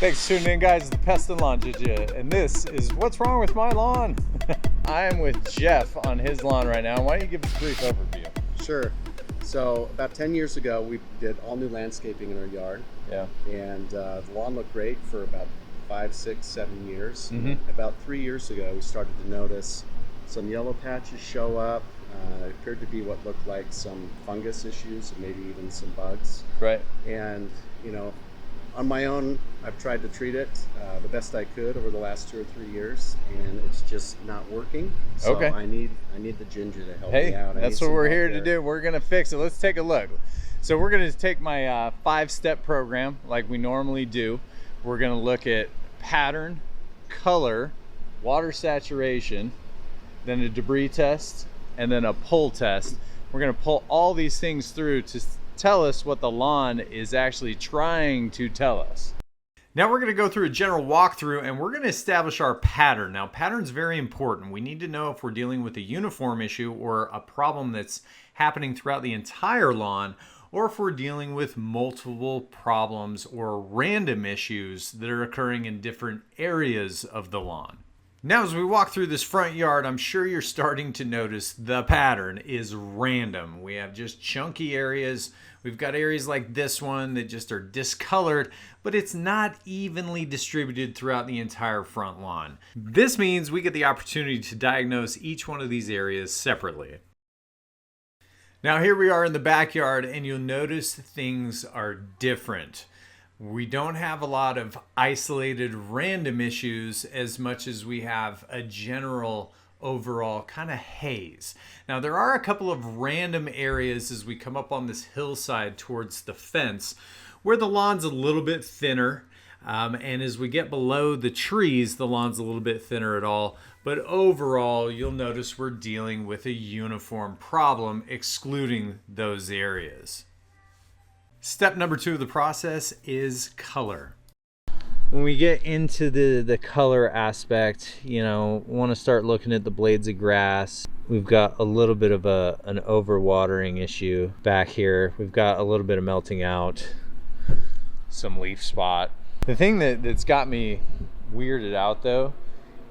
Thanks for tuning in, guys. It's the Pest and Lawn Ginja, and this is What's Wrong with My Lawn? I am with Jeff on his lawn right now. Why don't you give us a brief overview? Sure. So about 10 years ago, we did all new landscaping in our yard. Yeah. And the lawn looked great for about 5, 6, 7 years. Mm-hmm. About 3 years ago, we started to notice some yellow patches show up. It appeared to be what looked like some fungus issues, and maybe even some bugs. Right. And, you know, on my own, I've tried to treat it the best I could over the last 2 or 3 years, and it's just not working. So Okay. I need the Ginja to help Hey, me out. that's what we're here to do. We're gonna fix it. Let's take a look. So we're gonna take my 5-step program like we normally do. We're gonna look at pattern, color, water saturation, then a debris test, and then a pull test. We're gonna pull all these things through to tell us what the lawn is actually trying to tell us. Now we're going to go through a general walkthrough and we're going to establish our pattern. Now pattern's very important. We need to know if we're dealing with a uniform issue or a problem that's happening throughout the entire lawn, or if we're dealing with multiple problems or random issues that are occurring in different areas of the lawn. Now, as we walk through this front yard, I'm sure you're starting to notice the pattern is random. We have just chunky areas. We've got areas like this one that just are discolored, but it's not evenly distributed throughout the entire front lawn. This means we get the opportunity to diagnose each one of these areas separately. Now, here we are in the backyard, and you'll notice things are different. We don't have a lot of isolated random issues as much as we have a general overall kind of haze. Now there are a couple of random areas as we come up on this hillside towards the fence where the lawn's a little bit thinner, and as we get below the trees the lawn's a little bit thinner at all, but overall you'll notice we're dealing with a uniform problem excluding those areas. Step number 2 of the process is color. When we get into the color aspect, you know, want to start looking at the blades of grass. We've got a little bit of an overwatering issue back here. We've got a little bit of melting out, some leaf spot. The thing that's got me weirded out though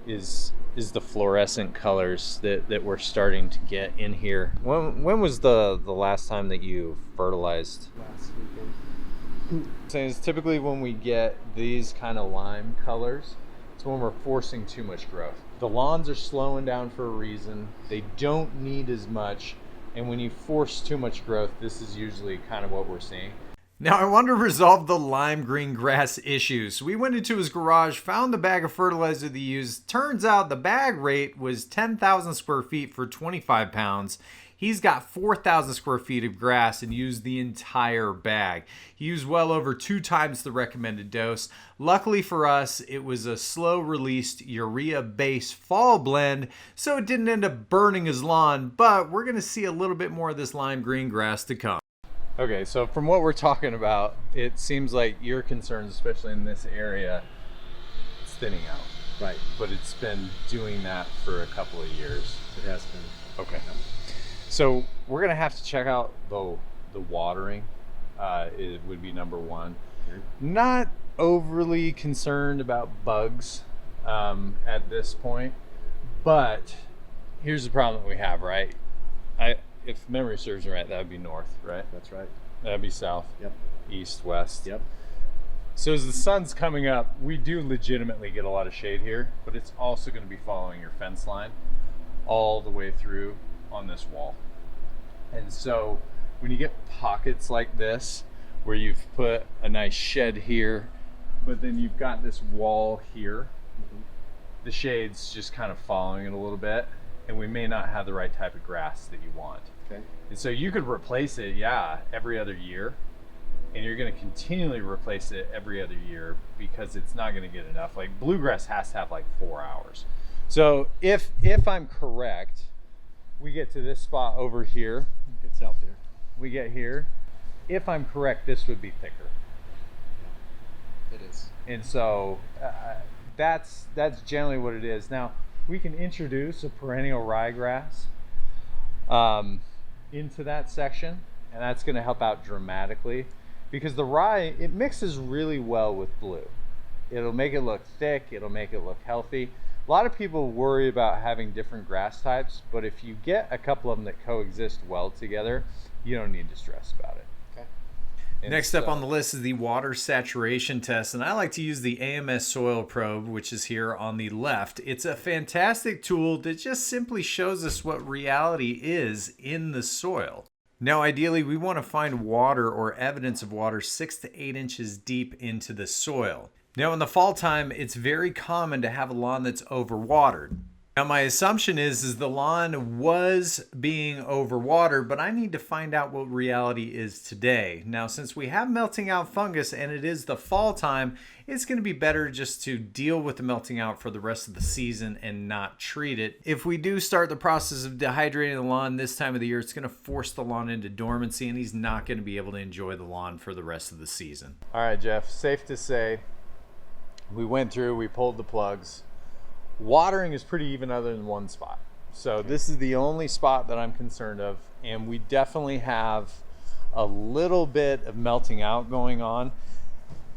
is the fluorescent colors that we're starting to get in here. When was the last time that you fertilized? Last weekend. So it's typically when we get these kind of lime colors, it's when we're forcing too much growth. The lawns are slowing down for a reason. They don't need as much, and when you force too much growth, this is usually kind of what we're seeing. Now I want to resolve the lime green grass issues. We went into his garage, found the bag of fertilizer they used. Turns out the bag rate was 10,000 square feet for 25 pounds. He's got 4,000 square feet of grass and used the entire bag. He used well over 2 times the recommended dose. Luckily for us, it was a slow released urea base fall blend, so it didn't end up burning his lawn, but we're gonna see a little bit more of this lime green grass to come. Okay, so from what we're talking about, it seems like your concerns, especially in this area, it's thinning out. Right. But it's been doing that for a couple of years. It has been. Okay. So we're gonna have to check out the watering. It would be number 1. Okay. Not Overly concerned about bugs at this point, but here's the problem that we have, right? If memory serves me right, that would be north, right? That's right. That'd be south. Yep. East, west. Yep. So as the sun's coming up, we do legitimately get a lot of shade here, but it's also going to be following your fence line all the way through on this wall. And so when you get pockets like this where you've put a nice shed here, but then you've got this wall here, the shade's just kind of following it a little bit, and we may not have the right type of grass that you want. Okay. And so you could replace it, every other year, and you're going to continually replace it every other year because it's not going to get enough. Like bluegrass has to have like 4 hours. So if I'm correct, we get to this spot over here. It's out there. We get here. If I'm correct, this would be thicker. It is. And so that's generally what it is. Now we can introduce a perennial ryegrass into that section, and that's going to help out dramatically because the rye, it mixes really well with blue. It'll make it look thick, it'll make it look healthy. A lot of people worry about having different grass types, but if you get a couple of them that coexist well together, you don't need to stress about it. Next up on the list is the water saturation test, and I like to use the AMS Soil Probe, which is here on the left. It's a fantastic tool that just simply shows us what reality is in the soil. Now, ideally, we want to find water or evidence of water 6 to 8 inches deep into the soil. Now, in the fall time, it's very common to have a lawn that's overwatered. Now, my assumption is the lawn was being overwatered, but I need to find out what reality is today. Now, since we have melting out fungus and it is the fall time, it's going to be better just to deal with the melting out for the rest of the season and not treat it. If we do start the process of dehydrating the lawn this time of the year, it's going to force the lawn into dormancy and he's not going to be able to enjoy the lawn for the rest of the season. All right, Jeff, safe to say we went through, we pulled the plugs. Watering is pretty even other than one spot. So this is the only spot that I'm concerned of, and we definitely have a little bit of melting out going on,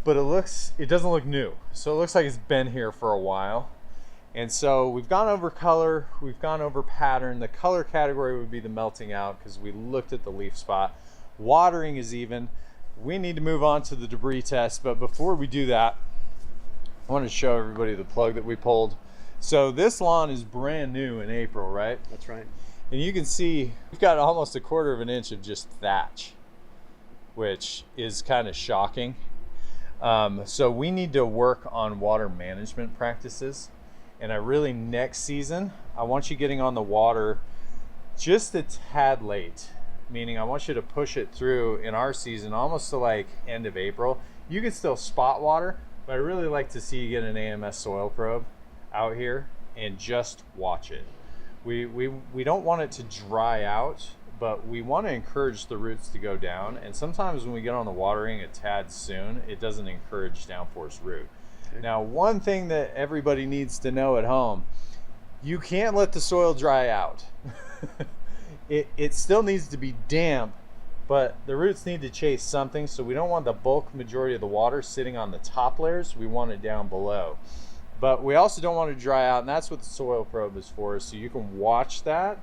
but it doesn't look new. So it looks like it's been here for a while. And so we've gone over color, we've gone over pattern. The color category would be the melting out because we looked at the leaf spot. Watering is even. We need to move on to the debris test, but before we do that, I want to show everybody the plug that we pulled. So this lawn is brand new in April, right? That's right. And you can see we've got almost 1/4 of an inch of just thatch, which is kind of shocking. So we need to work on water management practices. And next season, I want you getting on the water just a tad late, meaning I want you to push it through in our season almost to like end of April. You can still spot water, but I really like to see you get an AMS Soil Probe out here and just watch it. We don't want it to dry out, but we want to encourage the roots to go down. And sometimes when we get on the watering a tad soon, it doesn't encourage downforce root. Okay. Now, one thing that everybody needs to know at home, you can't let the soil dry out. It still needs to be damp, but the roots need to chase something. So we don't want the bulk majority of the water sitting on the top layers. We want it down below. But we also don't want to dry out, and that's what the soil probe is for, so you can watch that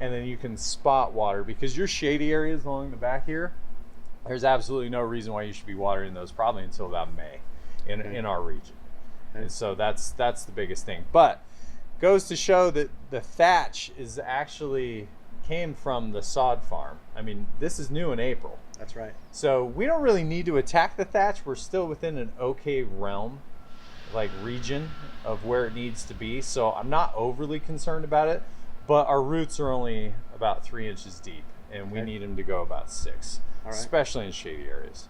and then you can spot water, because your shady areas along the back here, there's absolutely no reason why you should be watering those probably until about May in our region. And so that's the biggest thing. But goes to show that the thatch is actually came from the sod farm. I mean, this is new in April. That's right. So we don't really need to attack the thatch. We're still within an okay realm, like region of where it needs to be. So I'm not overly concerned about it, but our roots are only about 3 inches deep and we need them to go about 6, especially in shady areas.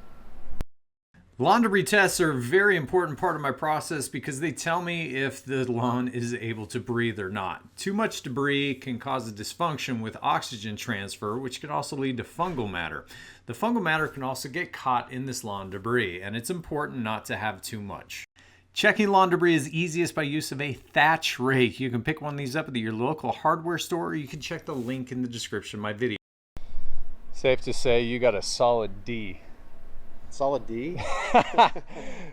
Lawn debris tests are a very important part of my process because they tell me if the lawn is able to breathe or not. Too much debris can cause a dysfunction with oxygen transfer, which can also lead to fungal matter. The fungal matter can also get caught in this lawn debris, and it's important not to have too much. Checking lawn debris is easiest by use of a Thatch Rake. You can pick one of these up at your local hardware store, or you can check the link in the description of my video. Safe to say you got a solid D. Solid D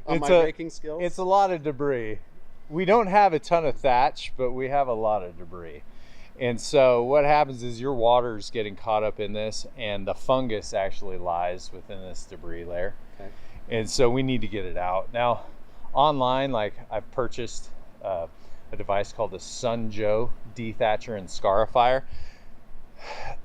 on my raking skills? It's a lot of debris. We don't have a ton of thatch, but we have a lot of debris. And so what happens is your water's getting caught up in this, and the fungus actually lies within this debris layer. Okay. And so we need to get it out. Now, online, like I've purchased a device called the Sunjo dethatcher and Scarifier.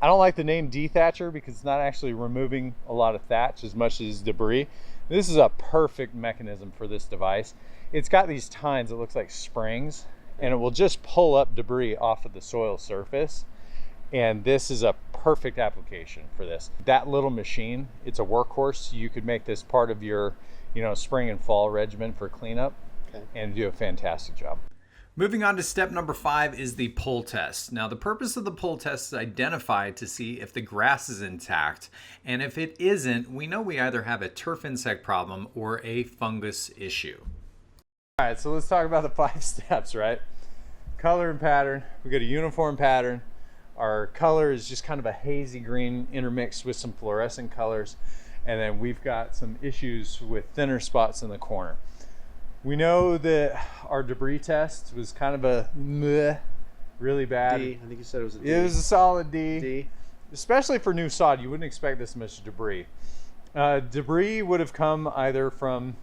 I don't like the name dethatcher because it's not actually removing a lot of thatch as much as debris. This is a perfect mechanism for this device. It's got these tines that looks like springs, and it will just pull up debris off of the soil surface. And this is a perfect application for this. That little machine, it's a workhorse. You could make this part of your, spring and fall regimen for cleanup and do a fantastic job. Moving on to step number 5 is the pull test. Now, the purpose of the pull test is identified to see if the grass is intact. And if it isn't, we know we either have a turf insect problem or a fungus issue. All right, so let's talk about the 5 steps, right? Color and pattern. We got a uniform pattern. Our color is just kind of a hazy green intermixed with some fluorescent colors. And then we've got some issues with thinner spots in the corner. We know that our debris test was kind of a meh, really bad. D. I think you said it was a D. It was a solid D. D. Especially for new sod, you wouldn't expect this much debris. Debris would have come either from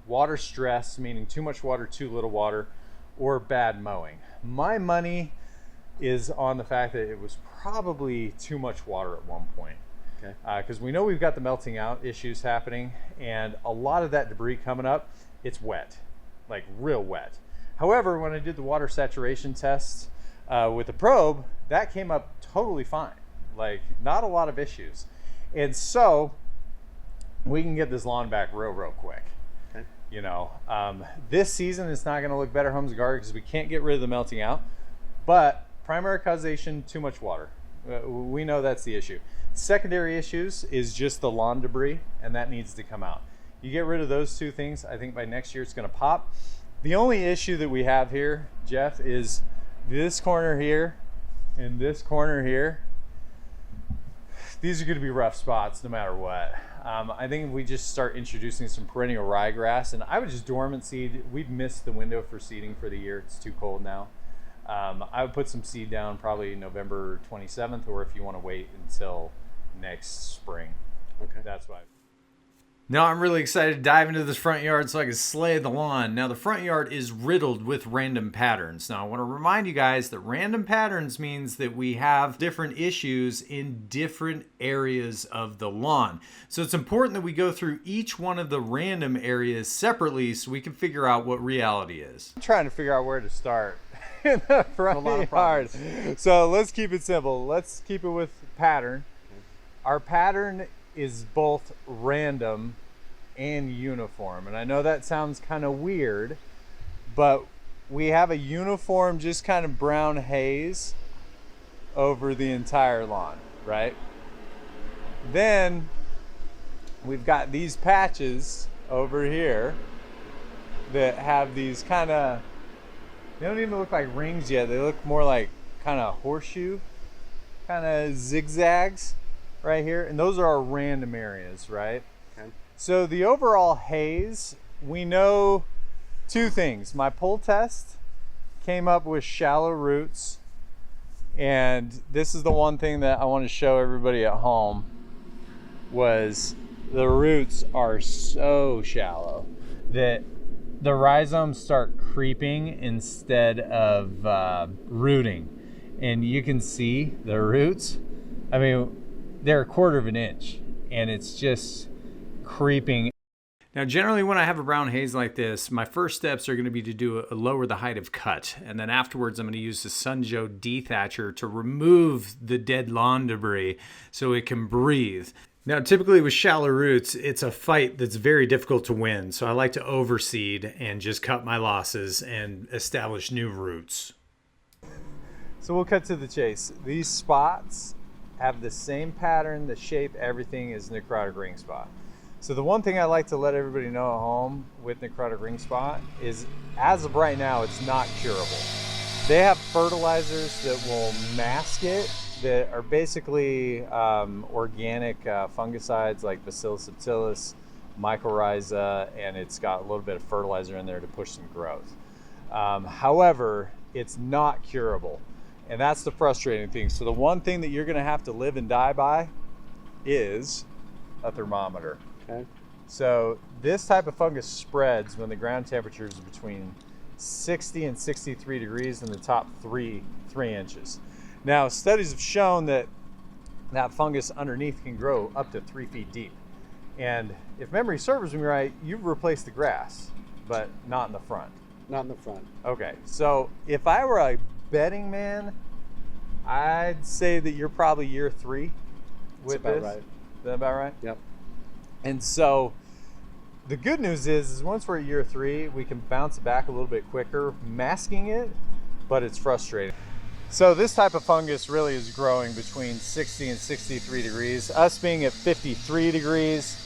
water stress, meaning too much water, too little water, or bad mowing. My money is on the fact that it was probably too much water at one point. Okay. Because we know we've got the melting out issues happening, and a lot of that debris coming up, it's wet, like real wet. However, when I did the water saturation test with the probe, that came up totally fine. Like, not a lot of issues. And so we can get this lawn back real quick. Okay. You know, this season it's not going to look better homes and gardens because we can't get rid of the melting out. But primary causation, too much water. We know that's the issue. Secondary issues is just the lawn debris, and that needs to come out. You get rid of those two things, I think by next year it's going to pop. The only issue that we have here, Jeff, is this corner here and this corner here. These are going to be rough spots no matter what. I think if we just start introducing some perennial ryegrass, and I would just dormant seed. We've missed the window for seeding for the year. It's too cold now. I would put some seed down probably November 27th, or if you want to wait until next spring. Okay. That's why. Now I'm really excited to dive into this front yard so I can slay the lawn. Now the front yard is riddled with random patterns. Now I want to remind you guys that random patterns means that we have different issues in different areas of the lawn. So it's important that we go through each one of the random areas separately so we can figure out what reality is. I'm trying to figure out where to start in the front yard. So let's keep it simple. Let's keep it with pattern. Okay. Our pattern is both random and uniform, and I know that sounds kind of weird, but we have a uniform just kind of brown haze over the entire lawn, right? Then we've got these patches over here that have these kind of, they don't even look like rings yet, they look more like kind of horseshoe kind of zigzags right here, and those are our random areas, right? Okay. So the overall haze, we know two things. My pull test came up with shallow roots, and this is the one thing that I want to show everybody at home, was the roots are so shallow that the rhizomes start creeping instead of rooting. And you can see the roots, I mean, they're a quarter of an inch, and it's just creeping. Now, generally when I have a brown haze like this, my first steps are going to be to lower the height of cut. And then afterwards, I'm going to use the Sunjo dethatcher to remove the dead lawn debris so it can breathe. Now, typically with shallow roots, it's a fight that's very difficult to win. So I like to overseed and just cut my losses and establish new roots. So we'll cut to the chase. These spots have the same pattern, the shape, everything is necrotic ring spot. So the one thing I like to let everybody know at home with necrotic ring spot is, as of right now, it's not curable. They have fertilizers that will mask it, that are basically organic fungicides like Bacillus subtilis, mycorrhiza, and it's got a little bit of fertilizer in there to push some growth. However, it's not curable. And that's the frustrating thing. So the one thing that you're going to have to live and die by is a thermometer. Okay. So this type of fungus spreads when the ground temperature is between 60 and 63 degrees in the top 3 inches. Now, studies have shown that that fungus underneath can grow up to 3 feet deep. And if memory serves me right, you've replaced the grass, but not in the front. Not in the front. Okay, so if I were a betting man, I'd say that you're probably year 3 with That's about this. right. Is that about right? Yep. And so the good news is once we're at year 3, we can bounce it back a little bit quicker, masking it, but it's frustrating. So this type of fungus really is growing between 60 and 63 degrees. Us being at 53 degrees,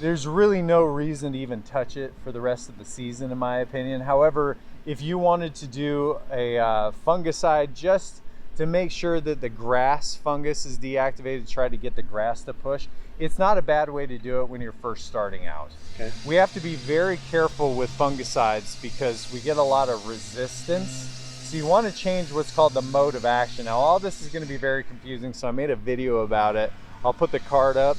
there's really no reason to even touch it for the rest of the season, in my opinion. However, if you wanted to do a fungicide just to make sure that the grass fungus is deactivated, try to get the grass to push. It's not a bad way to do it when you're first starting out. Okay. We have to be very careful with fungicides because we get a lot of resistance. So you want to change what's called the mode of action. Now all this is going to be very confusing, so I made a video about it. I'll put the card up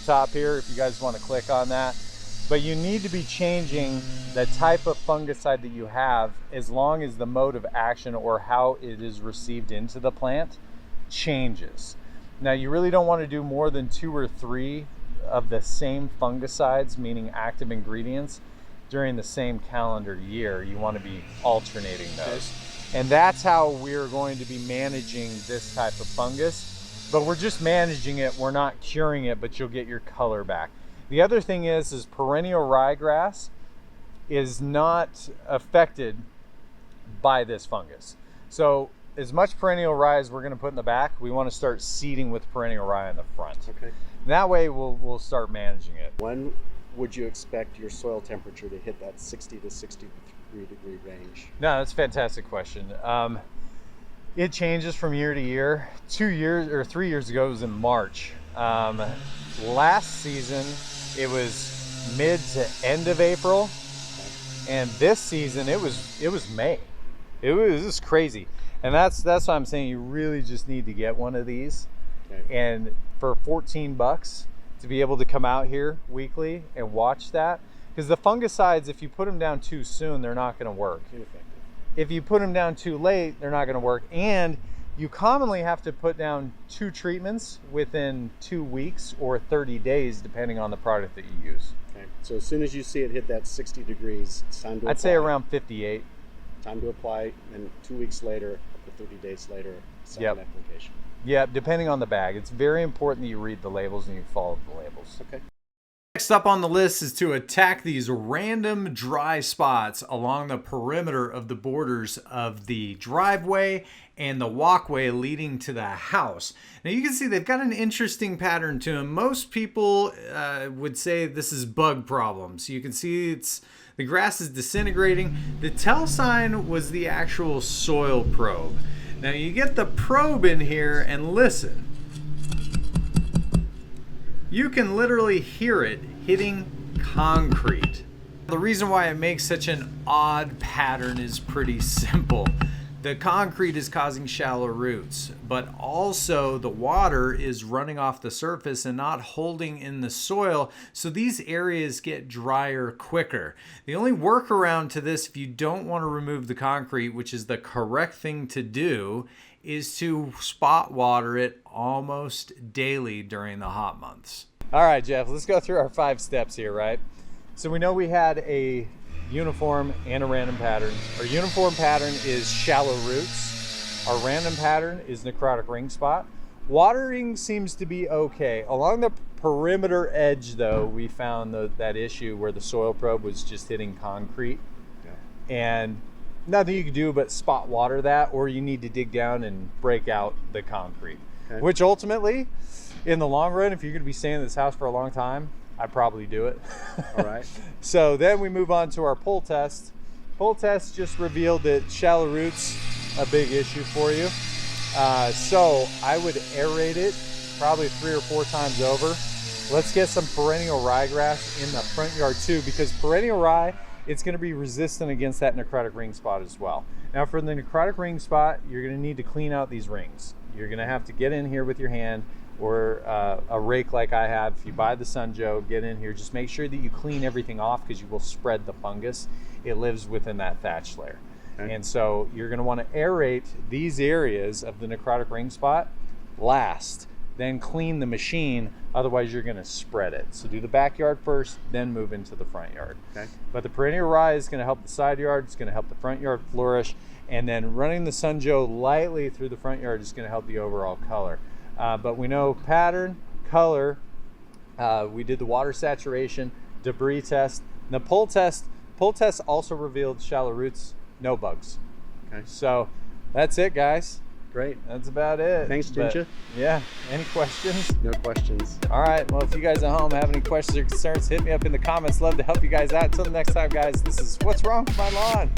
top here if you guys want to click on that. But you need to be changing the type of fungicide that you have as long as the mode of action or how it is received into the plant changes. Now you really don't want to do more than 2 or 3 of the same fungicides, meaning active ingredients, during the same calendar year. You want to be alternating those. And that's how we're going to be managing this type of fungus. But we're just managing it, we're not curing it, but you'll get your color back. The other thing is perennial ryegrass is not affected by this fungus. So as much perennial rye as we're going to put in the back, we want to start seeding with perennial rye in the front. Okay. That way we'll start managing it. When would you expect your soil temperature to hit that 60 to 63 degree range? No, that's a fantastic question. It changes from year to year. 2 years or 3 years ago, it was in March. Last season, it was mid to end of April, and this season it was May. It was crazy, and that's why I'm saying you really just need to get one of these. Okay. And for $14 to be able to come out here weekly and watch that, because the fungicides, if you put them down too soon, they're not going to work. Ineffective. If you put them down too late, they're not going to work. And you commonly have to put down 2 treatments within 2 weeks or 30 days, depending on the product that you use. Okay. So as soon as you see it hit that 60 degrees, it's time to apply. I'd say around 58. Time to apply, and 2 weeks later, up to 30 days later, second application. Yeah, depending on the bag. It's very important that you read the labels and you follow the labels. Okay. Next up on the list is to attack these random dry spots along the perimeter of the borders of the driveway and the walkway leading to the house. Now you can see they've got an interesting pattern to them. Most people would say this is bug problems. You can see the grass is disintegrating. The tell sign was the actual soil probe. Now you get the probe in here and listen. You can literally hear it hitting concrete. The reason why it makes such an odd pattern is pretty simple. The concrete is causing shallow roots, but also the water is running off the surface and not holding in the soil, so these areas get drier quicker. The only workaround to this, if you don't want to remove the concrete, which is the correct thing to do, is to spot water it almost daily during the hot months. All right, Jeff, let's go through our 5 steps here, right? So we know we had a uniform and a random pattern. Our uniform pattern is shallow roots. Our random pattern is necrotic ring spot. Watering seems to be okay. Along the perimeter edge, though, we found that issue where the soil probe was just hitting concrete. Yeah. And nothing you can do but spot water that, or you need to dig down and break out the concrete. Okay. Which ultimately, in the long run, if you're going to be staying in this house for a long time, I'd probably do it. All right. So then we move on to our pull test. Pull test just revealed that shallow roots a big issue for you. So I would aerate it probably 3 or 4 times over. Let's get some perennial ryegrass in the front yard too, because perennial rye, it's going to be resistant against that necrotic ring spot as well. Now for the necrotic ring spot, you're going to need to clean out these rings. You're going to have to get in here with your hand, or a rake like I have. If you buy the Sunjo, get in here. Just make sure that you clean everything off, because you will spread the fungus. It lives within that thatch layer. Okay. And so you're going to want to aerate these areas of the necrotic ring spot last, then clean the machine, otherwise you're going to spread it. So do the backyard first, then move into the front yard. Okay. But the perennial rye is going to help the side yard, it's going to help the front yard flourish, and then running the Sunjo lightly through the front yard is going to help the overall color. But we know pattern, color, we did the water saturation, debris test. The pull test also revealed shallow roots, no bugs. Okay. So that's it, guys. Great. That's about it. Thanks, Ginja. Yeah. Any questions? No questions. All right. Well, if you guys at home have any questions or concerns, hit me up in the comments. Love to help you guys out. Until the next time, guys, this is What's Wrong with My Lawn?